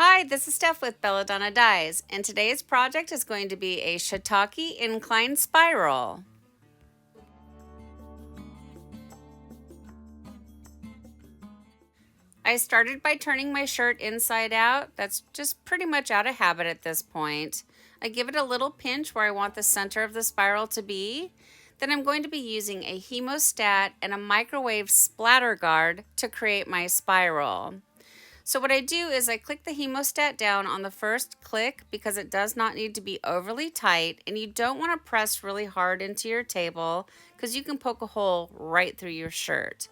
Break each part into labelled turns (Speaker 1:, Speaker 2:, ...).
Speaker 1: Hi, this is Steph with Belladonna Dyes, and today's project is going to be a Shiitake Incline spiral. I started by turning my shirt inside out. That's just pretty much out of habit at this point. I give it a little pinch where I want the center of the spiral to be. Then I'm going to be using a hemostat and a microwave splatter guard to create my spiral. So what I do is I click the hemostat down on the first click because it does not need to be overly tight, and you don't want to press really hard into your table because you can poke a hole right through your shirt.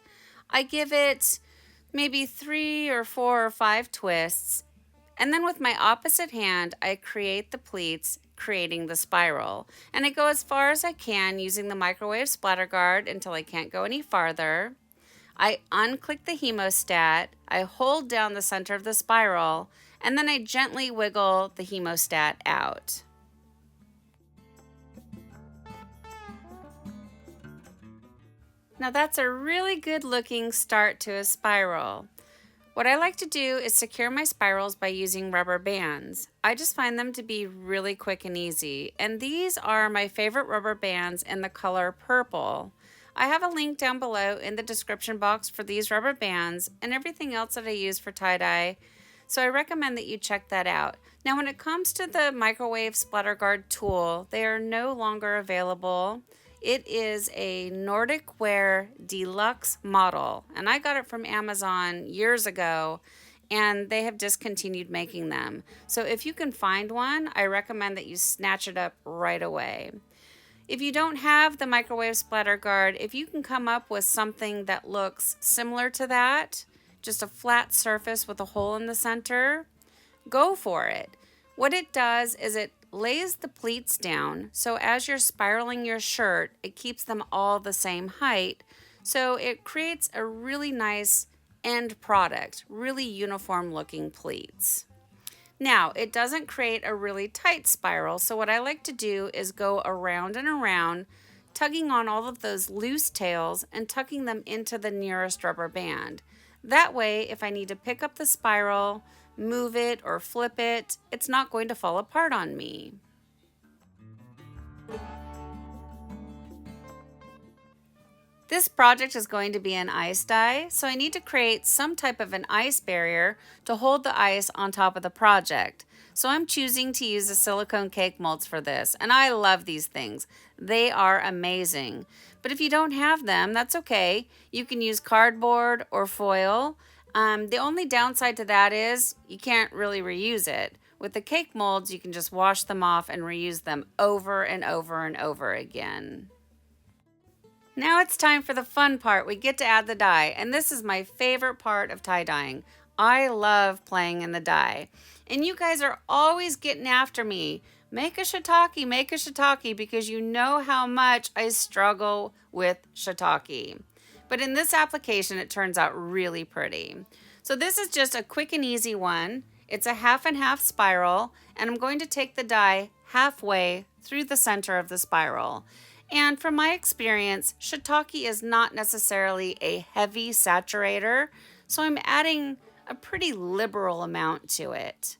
Speaker 1: I give it maybe 3 or 4 or 5 twists, and then with my opposite hand I create the pleats, creating the spiral. And I go as far as I can using the microwave splatter guard until I can't go any farther. I unclick the hemostat, I hold down the center of the spiral, and then I gently wiggle the hemostat out. Now that's a really good looking start to a spiral. What I like to do is secure my spirals by using rubber bands. I just find them to be really quick and easy, and these are my favorite rubber bands in the color purple. I have a link down below in the description box for these rubber bands and everything else that I use for tie-dye, so I recommend that you check that out. Now when it comes to the microwave splatter guard tool, they are no longer available. It is a Nordic Wear Deluxe model, and I got it from Amazon years ago, and they have discontinued making them. So if you can find one, I recommend that you snatch it up right away. If you don't have the microwave splatter guard, if you can come up with something that looks similar to that, just a flat surface with a hole in the center, go for it. What it does is it lays the pleats down, so as you're spiraling your shirt, it keeps them all the same height, so it creates a really nice end product, really uniform looking pleats. Now, it doesn't create a really tight spiral, so what I like to do is go around and around, tugging on all of those loose tails and tucking them into the nearest rubber band. That way, if I need to pick up the spiral, move it, or flip it, it's not going to fall apart on me. This project is going to be an ice dye, so I need to create some type of an ice barrier to hold the ice on top of the project. So I'm choosing to use the silicone cake molds for this, and I love these things. They are amazing. But if you don't have them, that's okay. You can use cardboard or foil. The only downside to that is you can't really reuse it. With the cake molds, you can just wash them off and reuse them over and over and over again. Now it's time for the fun part. We get to add the dye, and this is my favorite part of tie-dyeing. I love playing in the dye. And you guys are always getting after me. Make a shiitake, because you know how much I struggle with shiitake. But in this application, it turns out really pretty. So this is just a quick and easy one. It's a half and half spiral, and I'm going to take the dye halfway through the center of the spiral. And from my experience, shiitake is not necessarily a heavy saturator, so I'm adding a pretty liberal amount to it.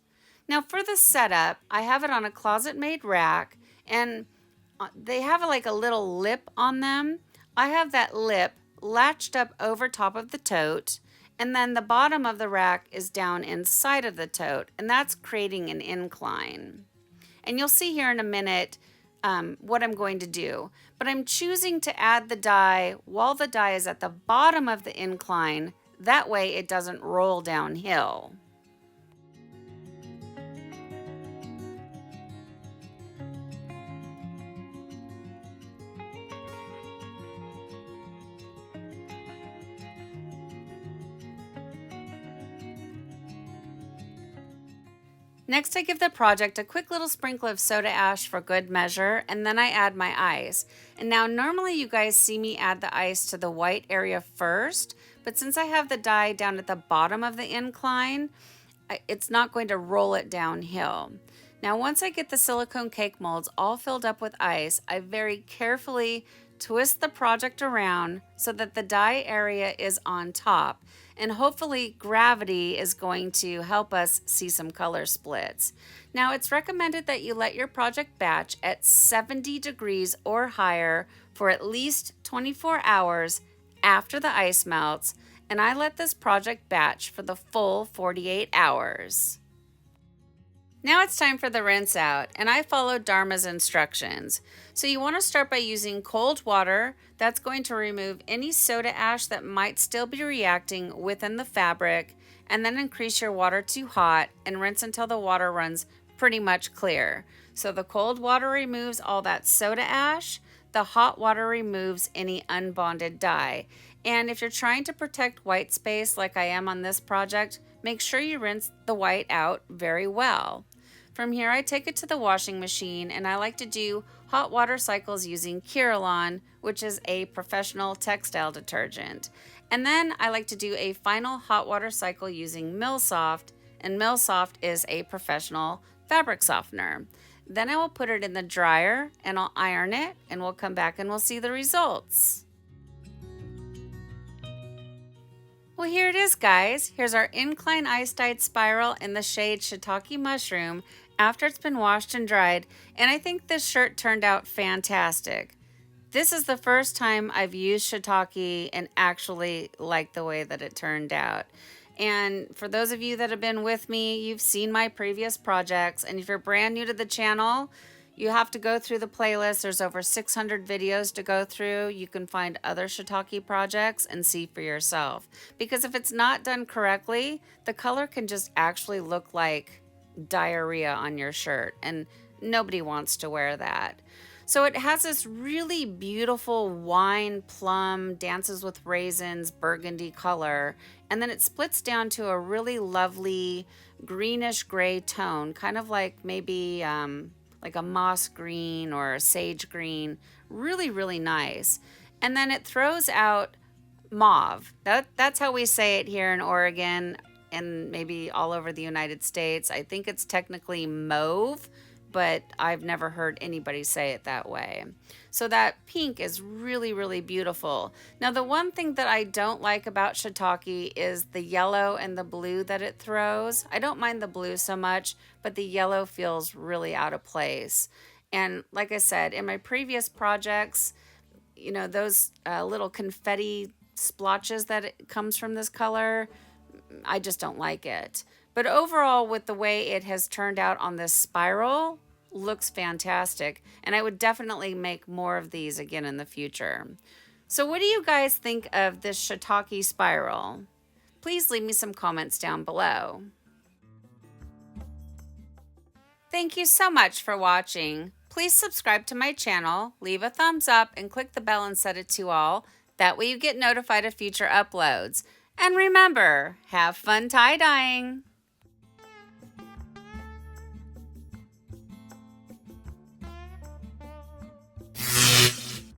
Speaker 1: Now for the setup, I have it on a closet-made rack, and they have like a little lip on them. I have that lip latched up over top of the tote, and then the bottom of the rack is down inside of the tote, and that's creating an incline. And you'll see here in a minute what I'm going to do. But I'm choosing to add the dye while the dye is at the bottom of the incline. That way it doesn't roll downhill. Next, I give the project a quick little sprinkle of soda ash for good measure, and then I add my ice. And now normally you guys see me add the ice to the white area first, but since I have the dye down at the bottom of the incline, it's not going to roll it downhill. Now once I get the silicone cake molds all filled up with ice, I very carefully twist the project around so that the dye area is on top, and hopefully gravity is going to help us see some color splits. Now it's recommended that you let your project batch at 70 degrees or higher for at least 24 hours after the ice melts, and I let this project batch for the full 48 hours. Now it's time for the rinse out, and I followed Dharma's instructions. So you want to start by using cold water. That's going to remove any soda ash that might still be reacting within the fabric, and then increase your water to hot and rinse until the water runs pretty much clear. So the cold water removes all that soda ash. The hot water removes any unbonded dye. And if you're trying to protect white space like I am on this project, make sure you rinse the white out very well. From here, I take it to the washing machine, and I like to do hot water cycles using Kirillon, which is a professional textile detergent. And then I like to do a final hot water cycle using Millsoft, and Millsoft is a professional fabric softener. Then I will put it in the dryer, and I'll iron it, and we'll come back and we'll see the results. Well, here it is, guys. Here's our Incline ice-dyed spiral in the shade Shiitake Mushroom after it's been washed and dried, and I think this shirt turned out fantastic. This is the first time I've used shiitake and actually liked the way that it turned out. And for those of you that have been with me, you've seen my previous projects, and if you're brand new to the channel, you have to go through the playlist. There's over 600 videos to go through. You can find other shiitake projects and see for yourself. Because if it's not done correctly, the color can just actually look like diarrhea on your shirt, and nobody wants to wear that. So it has this really beautiful wine, plum, dances with raisins, burgundy color, and then it splits down to a really lovely greenish gray tone, kind of like maybe like a moss green or a sage green. Really, really nice. And then it throws out mauve. That's how we say it here in Oregon and maybe all over the United States. I think it's technically mauve, but I've never heard anybody say it that way. So that pink is really, really beautiful. Now, the one thing that I don't like about shiitake is the yellow and the blue that it throws. I don't mind the blue so much, but the yellow feels really out of place. And like I said, in my previous projects, you know, those little confetti splotches that it comes from this color, I just don't like it. But overall, with the way it has turned out on this spiral, looks fantastic. And I would definitely make more of these again in the future. So what do you guys think of this shiitake spiral? Please leave me some comments down below. Thank you so much for watching. Please subscribe to my channel, leave a thumbs up, and click the bell and set it to all. That way you get notified of future uploads. And remember, have fun tie-dyeing!